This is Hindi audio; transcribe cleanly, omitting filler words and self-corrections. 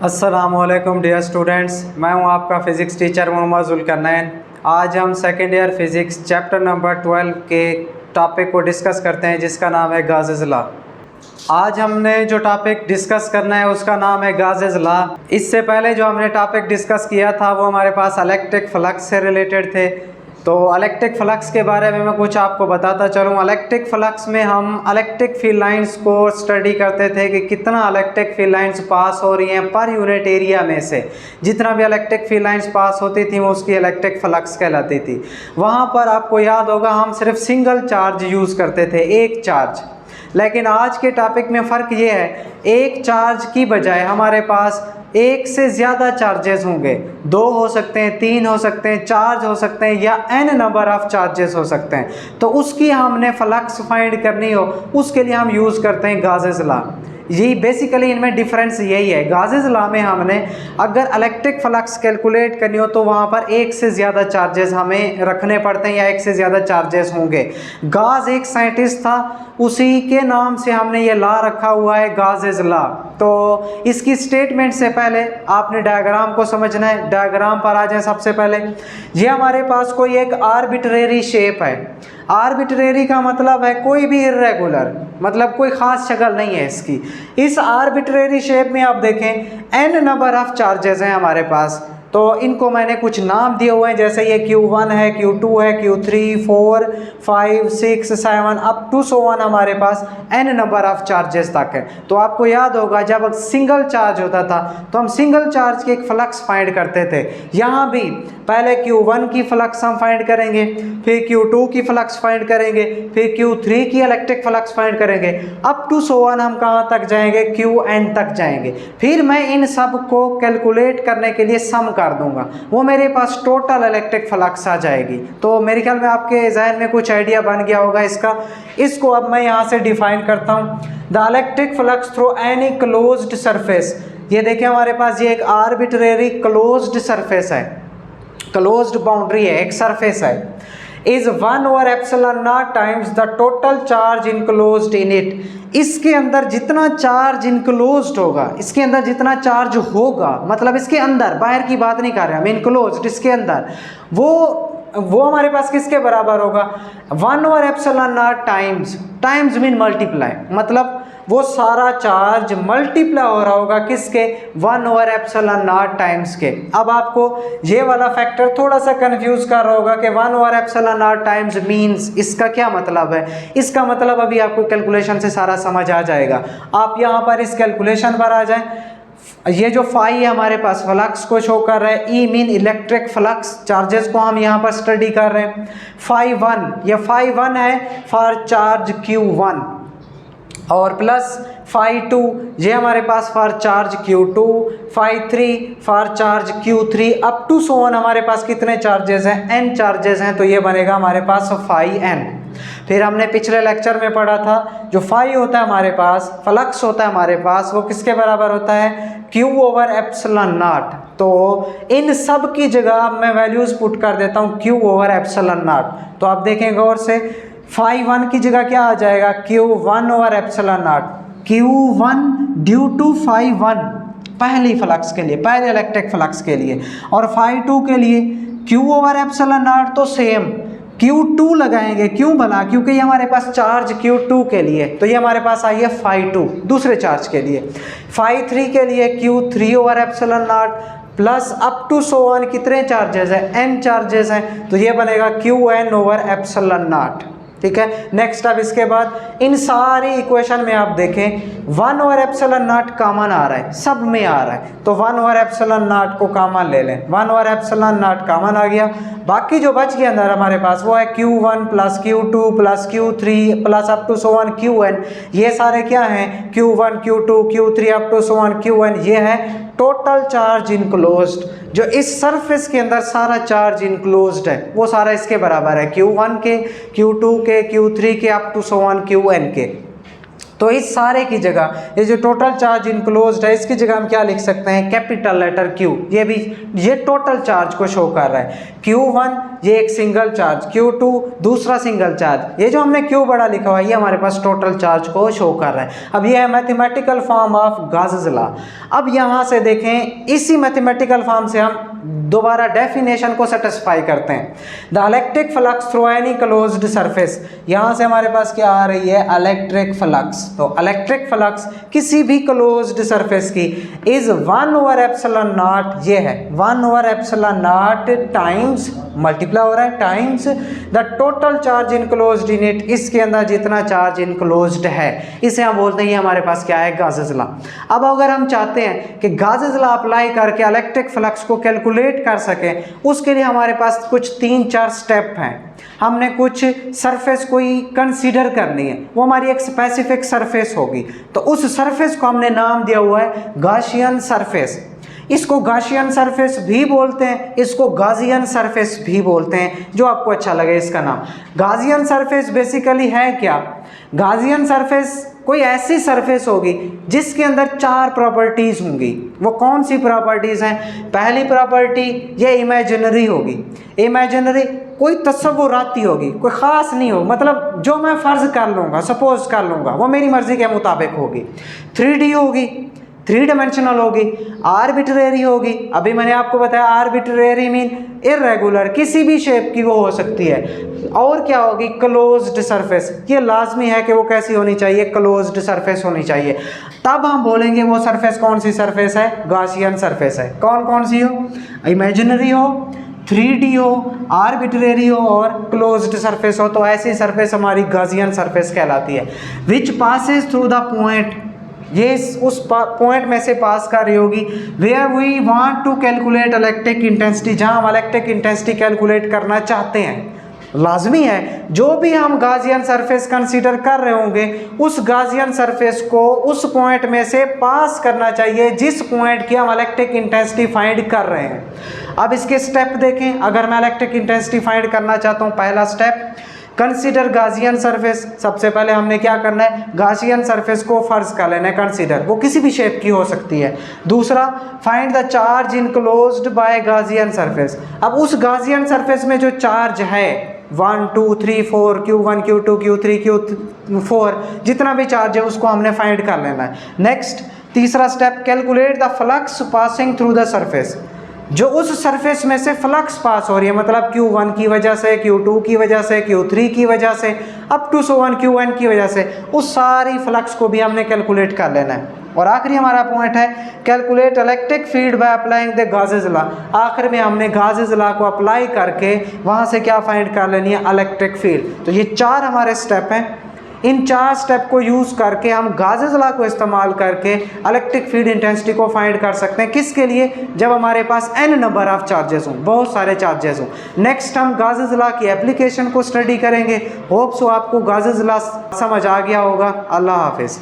अस्सलामुअलैकुम डियर स्टूडेंट्स, मैं हूं आपका फ़िज़िक्स टीचर मोहम्मद ज़ुल्करनैन। आज हम second year physics chapter number 12 के टॉपिक को डिस्कस करते हैं जिसका नाम है गाज़ेस लॉ। आज हमने जो टॉपिक डिस्कस करना है उसका नाम है गाज़ेस लॉ। इससे पहले जो हमने टॉपिक डिस्कस किया था वो हमारे पास इलेक्ट्रिक फ्लक्स से रिलेटेड थे। तो इलेक्ट्रिक फ्लक्स के बारे में मैं कुछ आपको बताता चलूँ। इलेक्ट्रिक फ्लक्स में हम इलेक्ट्रिक फील्ड लाइंस को स्टडी करते थे कि कितना इलेक्ट्रिक फील्ड लाइंस पास हो रही हैं पर यूनिट एरिया में से। जितना भी इलेक्ट्रिक फील्ड लाइंस पास होती थी वो उसकी इलेक्ट्रिक फ्लक्स कहलाती थी। वहाँ पर आपको याद होगा हम सिर्फ सिंगल चार्ज यूज़ करते थे, एक चार्ज। लेकिन आज के टॉपिक में फ़र्क ये है, एक चार्ज की बजाय हमारे पास एक से ज़्यादा चार्जेस होंगे। 2 हो सकते हैं, 3 हो सकते हैं, चार्ज हो सकते हैं या n नंबर ऑफ़ चार्जेस हो सकते हैं। तो उसकी हमने फ्लक्स फाइंड करनी हो उसके लिए हम यूज़ करते हैं गाज़ेस लॉ। यही बेसिकली इनमें डिफरेंस यही है। गाज़ेस लॉ में हमने अगर इलेक्ट्रिक फ्लक्स कैलकुलेट करनी हो तो वहाँ पर एक से ज़्यादा चार्जेस हमें रखने पड़ते हैं या एक से ज़्यादा चार्जेस होंगे। गाज़ एक साइंटिस्ट था, उसी के नाम से हमने ये लॉ रखा हुआ है गाज़ेस लॉ। तो इसकी स्टेटमेंट से पहले आपने डायग्राम को समझना है। डायग्राम पर आ जाए सबसे पहले। ये हमारे पास कोई एक आर्बिट्रेरी शेप है। आर्बिट्रेरी का मतलब है कोई भी इर्रेगुलर, मतलब कोई ख़ास शक्ल नहीं है इसकी। इस आर्बिट्रेरी शेप में आप देखें n नंबर ऑफ़ चार्जेस हैं हमारे पास। तो इनको मैंने कुछ नाम दिए हुए हैं, जैसे ये Q1 है, Q2 है, Q3, 4, 5, 6, 7 up to so on हमारे पास n नंबर ऑफ़ चार्जेस तक है। तो आपको याद होगा जब सिंगल चार्ज होता था तो हम सिंगल चार्ज की एक फ्लक्स फाइंड करते थे। यहाँ भी पहले Q1 की फ्लक्स हम फाइंड करेंगे, फिर Q2 की फ्लक्स फाइंड करेंगे, फिर Q3 की इलेक्ट्रिक फ्लक्स फाइंड करेंगे, अप टू सो ऑन हम कहाँ तक जाएंगे, Qn तक जाएंगे। फिर मैं इन सब को कैलकुलेट करने के लिए सम कर दूंगा, वो मेरे पास टोटल इलेक्ट्रिक फ्लक्स आ जाएगी। तो मेरे ख्याल में आपके जहन में कुछ आइडिया बन गया होगा इसका। इसको अब मैं यहाँ से डिफाइन करता हूँ। The electric flux through any closed surface. ये देखिए हमारे पास ये एक आर्बिट्रेरी क्लोज्ड सरफेस है, क्लोज्ड बाउंड्री है, एक सरफेस है। Is 1/ε0 times the total charge enclosed in it. इसके अंदर जितना चार्ज इनक्लोज्ड होगा, इसके अंदर जितना चार्ज होगा, मतलब इसके अंदर, बाहर की बात नहीं कर रहे हम, इनक्लोज्ड इसके अंदर, वो हमारे पास किसके बराबर होगा, 1/ε0 टाइम्स मीन मल्टीप्लाई, मतलब वो सारा चार्ज मल्टीप्लाई हो रहा होगा किसके, 1/ε0 टाइम्स के। अब आपको ये वाला फैक्टर थोड़ा सा कंफ्यूज कर रहा होगा कि 1/ε0 टाइम्स मीन्स इसका क्या मतलब है। इसका मतलब अभी आपको कैलकुलेशन से सारा समझ आ जाएगा। आप यहाँ पर इस कैलकुलेशन पर आ जाएं। ये जो फाई है हमारे पास फ्लक्स को शो कर रहा है, ई मीन इलेक्ट्रिक फ्लक्स, चार्जेस को हम यहाँ पर स्टडी कर रहे हैं। फाई 1, ये फाई 1 है फॉर चार्ज Q1, और प्लस फाई 2 ये हमारे पास for charge Q2, phi 3 for charge Q3 up to so on हमारे पास कितने चार्जेस हैं, n चार्जेस हैं। तो ये बनेगा हमारे पास फाई n। फिर हमने पिछले लेक्चर में पढ़ा था जो फाई होता है हमारे पास, फ्लक्स होता है हमारे पास, वो किसके बराबर होता है, Q/ε0। तो इन सब की जगह मैं वैल्यूज़ पुट कर देता हूँ Q/ε0। तो आप देखें गौर से, फाई 1 की जगह क्या आ जाएगा, Q1/ε0, Q1 due to phi 1 पहली फ्लक्स के लिए, पहले इलेक्ट्रिक फ्लक्स के लिए, और फाई 2 के लिए Q/ε0 तो सेम Q2 लगाएंगे। क्यों भला, क्योंकि ये हमारे पास चार्ज Q2 के लिए, तो ये हमारे पास आई है फाई 2 दूसरे चार्ज के लिए। फाई 3 के लिए Q3/ε0 plus up to so on कितने चार्जेस हैं, n चार्जेस हैं, तो ये बनेगा Qn/ε0। ठीक है। नेक्स्ट अब इसके बाद इन सारी इक्वेशन में आप देखें 1/ε0 कॉमन आ रहा है, सब में आ रहा है, तो 1/ε0 को कॉमन ले लें, 1/ε0 कॉमन आ गया। बाकी जो बच गया अंदर हमारे पास वो है Q1 plus Q2 plus Q3 plus up to so on Qn। ये सारे क्या हैं, Q1 Q2 Q3 up to so on Qn। ये है टोटल चार्ज इनक्लोज्ड, जो इस सरफेस के अंदर सारा चार्ज इनक्लोज्ड है वो सारा इसके बराबर है, Q1 के, Q2 के, Q3 के up to so on Qn के। तो इस सारे की जगह ये जो टोटल चार्ज इनक्लोज्ड है इसकी जगह हम क्या लिख सकते हैं, कैपिटल लेटर Q। ये टोटल चार्ज को शो कर रहा है। Q1 ये एक सिंगल चार्ज, Q2 दूसरा सिंगल चार्ज, ये जो हमने Q बड़ा लिखा हुआ है ये हमारे पास टोटल चार्ज को शो कर रहा है। अब ये है mathematical form of Gauss's law. अब यहाँ से देखें, इसी मैथमेटिकल फॉर्म से हम दोबारा डेफिनेशन को सेटिस्फाई करते हैं। The electric flux through any closed surface, यहाँ से हमारे पास क्या आ रही है, इलेक्ट्रिक फ्लक्स। तो इलेक्ट्रिक फ्लक्स किसी भी क्लोज्ड सरफेस की इज 1/ε0, ये है 1/ε0 टाइम्स मल्टीप्लाई हो रहा है times the total charge enclosed in it, इसके अंदर जितना चार्ज इनक्लोज्ड है इसे हम बोलते हैं ये हमारे पास क्या है, गासेस लॉ। अब अगर हम चाहते हैं कि गासेस लॉ अप्लाई करके इलेक्ट्रिक फ्लक्स को कैलकुलेट कर सकें, उसके लिए हमारे पास कुछ 3-4 स्टेप हैं। हमने कुछ सरफेस कोई कंसीडर करनी है, वो हमारी एक स्पेसिफिक सरफेस होगी। तो उस सरफेस को हमने नाम दिया हुआ है गाशियन सरफेस। इसको गाशियन सरफेस भी बोलते हैं, इसको गाजियन सरफेस भी बोलते हैं, जो आपको अच्छा लगे इसका नाम। गाजियन सरफेस बेसिकली है क्या, गाजियन सरफेस कोई ऐसी सरफेस होगी जिसके अंदर 4 प्रॉपर्टीज़ होंगी। वो कौन सी प्रॉपर्टीज़ हैं? पहली प्रॉपर्टी ये इमेजिनरी होगी। इमेजिनरी कोई तस्वुराती होगी, कोई ख़ास नहीं हो, मतलब जो मैं फ़र्ज़ कर लूँगा, सपोज कर लूँगा, वो मेरी मर्ज़ी के मुताबिक होगी। 3D होगी, 3 डायमेंशनल होगी। आर्बिट्रेरी होगी, अभी मैंने आपको बताया आर्बिट्रेरी मीन इर्रेगुलर, किसी भी शेप की वो हो सकती है। और क्या होगी, क्लोज्ड सरफेस। ये लाजमी है कि वो कैसी होनी चाहिए, क्लोज्ड सरफेस होनी चाहिए। तब हम बोलेंगे वो सरफेस कौन सी सरफेस है, गाशियन सरफेस है। कौन कौन सी हो, इमेजिनरी हो, 3D हो, आर्बिट्रेरी हो और क्लोज्ड सरफेस हो, तो ऐसी सरफेस हमारी गाशियन सरफेस कहलाती है। Which passes through the point, ये उस पॉइंट में से पास कर रही होगी where we want to calculate electric intensity, जहां हम इलेक्ट्रिक इंटेंसिटी कैलकुलेट करना चाहते हैं। लाजमी है जो भी हम गाशियन सरफेस कंसीडर कर रहे होंगे उस गाशियन सरफेस को उस पॉइंट में से पास करना चाहिए जिस पॉइंट की हम इलेक्ट्रिक इंटेंसिटी फाइंड कर रहे हैं। अब इसके स्टेप देखें। अगर मैं इलेक्ट्रिक इंटेंसिटी फाइंड करना चाहता हूँ, पहला स्टेप कंसीडर गाशियन सरफेस। सबसे पहले हमने क्या करना है, गाशियन सरफेस को फर्ज कर लेना है कंसीडर, वो किसी भी शेप की हो सकती है। दूसरा, find the charge enclosed bye Gaussian surface. अब उस गाशियन सरफेस में जो चार्ज है 1 2 3 4 Q1 Q2 Q3 Q4 जितना भी चार्ज है उसको हमने फाइंड कर लेना है। नेक्स्ट, तीसरा step, calculate the flux passing through the surface. जो उस सरफेस में से फ्लक्स पास हो रही है, मतलब Q1 की वजह से, Q2 की वजह से, Q3 की वजह से, up to so on Qn की वजह से, उस सारी फ्लक्स को भी हमने कैलकुलेट कर लेना है। और आखिरी हमारा पॉइंट है calculate electric field by applying the Gauss's law. आखिर में हमने गासेस लॉ को अप्लाई करके वहाँ से क्या फाइंड कर लेनी है, इलेक्ट्रिक फील्ड। तो ये 4 हमारे स्टेप हैं। इन 4 स्टेप को यूज़ करके हम गासेस लॉ को इस्तेमाल करके इलेक्ट्रिक फील्ड इंटेंसिटी को फाइंड कर सकते हैं। किसके लिए, जब हमारे पास n नंबर ऑफ चार्जेस हों, बहुत सारे चार्जेस हों। नेक्स्ट हम गासेस लॉ की एप्लीकेशन को स्टडी करेंगे। होप सो आपको गासेस लॉ समझ आ गया होगा। अल्लाह हाफिज़।